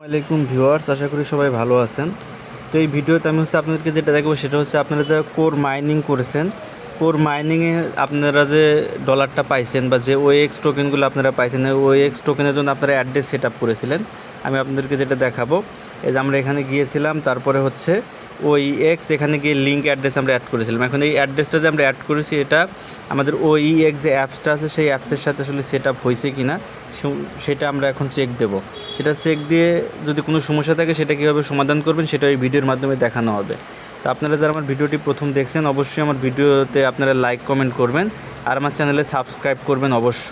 আসসালামাইকুম ভিউয়ার্স, আশা করি সবাই ভালো আছেন। তো এই ভিডিওতে আমি আপনাদেরকে যেটা দেখাবো সেটা হচ্ছে আপনারা যারা কোর মাইনিং করেছেন, কোর মাইনিংয়ে আপনারা যে ডলারটা পাইছেন বা যে ওএক্স টোকেনগুলো আপনারা পাইছেন, ওএক্স টোকেনের জন্য আপনারা অ্যাড্রেস সেট আপ করেছিলেন। আমি আপনাদেরকে যেটা দেখাবো, এই যে আমরা এখানে গিয়েছিলাম, তারপরে হচ্ছে ওইএক্স এখানে গিয়ে লিঙ্ক অ্যাড্রেস আমরা অ্যাড করেছিলাম। এখন এই অ্যাড্রেসটা যে আমরা অ্যাড করেছি এটা আমাদের ওইএক্স যে অ্যাপসটা আছে সেই অ্যাপসের সাথে আসলে সেট আপ হয়েছে কি না সেটা আমরা এখন চেক দেবো। সেটা চেক দিয়ে যদি কোনো সমস্যা থাকে সেটা কীভাবে সমাধান করবেন সেটা এই ভিডিওর মাধ্যমে দেখানো হবে। তো আপনারা যারা আমার ভিডিওটি প্রথম দেখছেন অবশ্যই আমার ভিডিওতে আপনারা লাইক কমেন্ট করবেন আর আমার চ্যানেলে সাবস্ক্রাইব করবেন,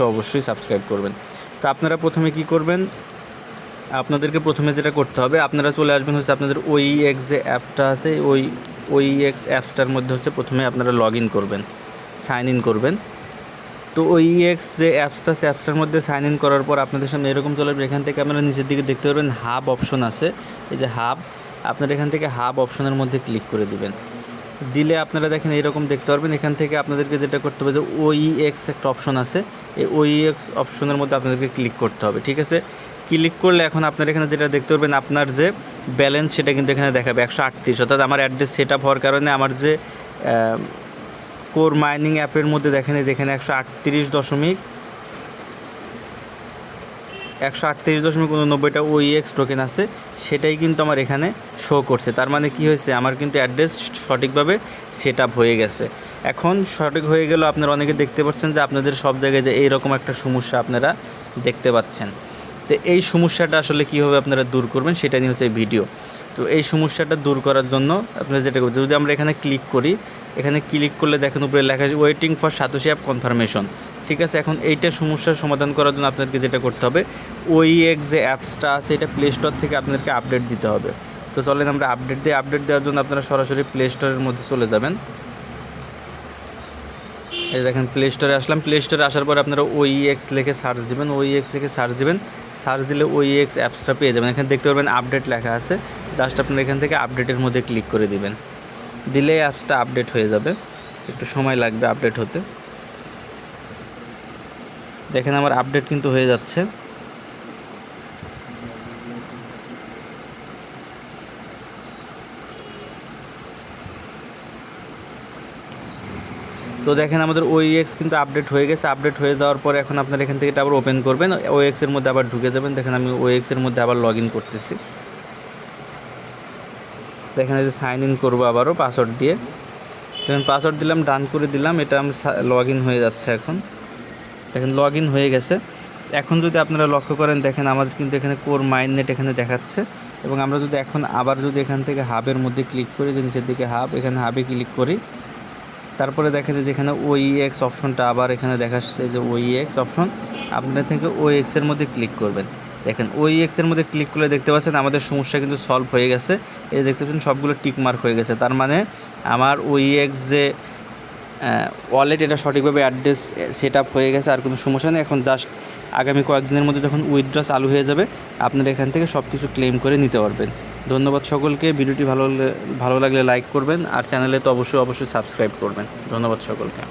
অবশ্যই সাবস্ক্রাইব করবেন। তো আপনারা প্রথমে কি করবেন, আপনাদেরকে প্রথমে যেটা করতে হবে, আপনারা চলে আসবেন হচ্ছে আপনাদের ওইএক্স যে অ্যাপটা আছে ওইএক্স অ্যাপসটার মধ্যে হচ্ছে প্রথমে আপনারা লগ ইন করবেন, সাইন ইন করবেন। তো ওইএক্স যে অ্যাপসটা আছে অ্যাপসটার মধ্যে সাইন ইন করার পর আপনাদের সামনে এরকম চলে আসবে। এখান থেকে আপনারা নিচের দিকে দেখতে পারবেন হাব অপশন আছে, এই যে হাব, আপনারা এখান থেকে হাব অপশনের মধ্যে ক্লিক করে দিবেন। দিলে আপনারা দেখেন এরকম দেখতে পারবেন। এখান থেকে আপনাদেরকে যেটা করতে হবে যে ওইএক্স একটা অপশন আছে, এই ওইএক্স অপশনের মধ্যে আপনাদেরকে ক্লিক করতে হবে, ঠিক আছে। ক্লিক করলে এখন আপনারা এখানে যেটা দেখতে পারবেন আপনার যে ব্যালেন্স সেটা কিন্তু এখানে দেখাবে 138, অর্থাৎ আমার অ্যাড্রেস সেট আপ হওয়ার কারণে আমার যে কোর মাইনিং অ্যাপের মধ্যে দেখেন যেখানে 138.89টা ওইএক্স টোকেন আছে সেটাই কিন্তু আমার এখানে শো করছে। তার মানে কি হয়েছে, আমার কিন্তু অ্যাড্রেস সঠিকভাবে সেট আপ হয়ে গেছে। এখন সঠিক হয়ে গেল, আপনারা অনেকে দেখতে পাচ্ছেন যে আপনাদের সব জায়গায় যে এইরকম একটা সমস্যা আপনারা দেখতে পাচ্ছেন। তো এই সমস্যাটা আসলে কীভাবে আপনারা দূর করবেন সেটা নিয়ে হচ্ছে এই ভিডিও। তো এই সমস্যাটা দূর করার জন্য আপনারা যেটা করবেন, যদি আমরা এখানে ক্লিক করি, এখানে ক্লিক করলে দেখেন উপরে লেখা আছে waiting for satoshi app confirmation, ঠিক আছে। এখন এইটা সমস্যার সমাধান করার জন্য আপনাদেরকে যেটা করতে হবে, ওইএক্স যে অ্যাপসটা আছে এটা প্লে স্টোর থেকে আপনাদেরকে আপডেট দিতে হবে। তো চলেন আমরা আপডেট দেওয়ার জন্য আপনারা সরাসরি প্লে স্টোরের মধ্যে চলে যাবেন। এই দেখেন প্লে স্টোরে আসলাম। প্লে স্টোরে আসার পর আপনারা ওইএক্স লিখে সার্চ দেবেন, সার্চ দিলে ওইএক্স অ্যাপসটা পেয়ে যাবেন। এখানে দেখতে পারবেন আপডেট লেখা আছে, জাস্ট আপনারা এখান থেকে আপডেটের মধ্যে ক্লিক করে দিবেন। দিলে অ্যাপসটা আপডেট হয়ে যাবে, একটু সময় লাগবে আপডেট হতে। দেখেন আমার আপডেট কিন্তু হয়ে যাচ্ছে। তো দেখেন আমাদের ওইএক্স কিন্তু আপডেট হয়ে গেছে। আপডেট হয়ে যাওয়ার পরে এখন আপনারা এখান থেকে এটা আবার ওপেন করবেন, ওএক্সের মধ্যে আবার ঢুকে যাবেন। দেখেন আমি ওএক্সের মধ্যে আবার লগ ইন করতেছি। দেখেন এই যে সাইন ইন করবো আবারও পাসওয়ার্ড দিয়ে। দেখেন পাসওয়ার্ড দিলাম, ডান করে দিলাম, এটা আমি লগ ইন হয়ে যাচ্ছে। এখন দেখেন লগ ইন হয়ে গেছে। এখন যদি আপনারা লক্ষ্য করেন দেখেন আমাদের কিন্তু এখানে কোর মাইননেট এখানে দেখাচ্ছে। এবং আমরা যদি এখন আবার যদি এখান থেকে হাবের মধ্যে ক্লিক করি, যে নিচের দিকে হাব, এখানে হাবে ক্লিক করি, তারপরে দেখেন যে যেখানে ওইএক্স অপশনটা আবার এখানে দেখাচ্ছে যে ওইএক্স অপশন, আপনারা থেকে ওইএক্সের মধ্যে ক্লিক করবেন। দেখেন ওইএক্সের মধ্যে ক্লিক করলে দেখতে পাচ্ছেন আমাদের সমস্যা কিন্তু সলভ হয়ে গেছে। এই দেখতে পাচ্ছেন সবগুলো টিক মার্ক হয়ে গেছে। তার মানে আমার ওইএক্স যে ওয়ালেট এটা সঠিকভাবে অ্যাড্রেস সেট আপ হয়ে গেছে, আর কোনো সমস্যা নেই। এখন জাস্ট আগামী কয়েকদিনের মধ্যে যখন উইথড্র চালু হয়ে যাবে আপনারা এখান থেকে সব কিছু ক্লেম করে নিতে পারবেন। ধন্যবাদ সকলকে। ভিডিওটি ভালো লাগলে লাইক করবেন আর চ্যানেলে তো অবশ্যই সাবস্ক্রাইব করবেন। ধন্যবাদ সকলকে।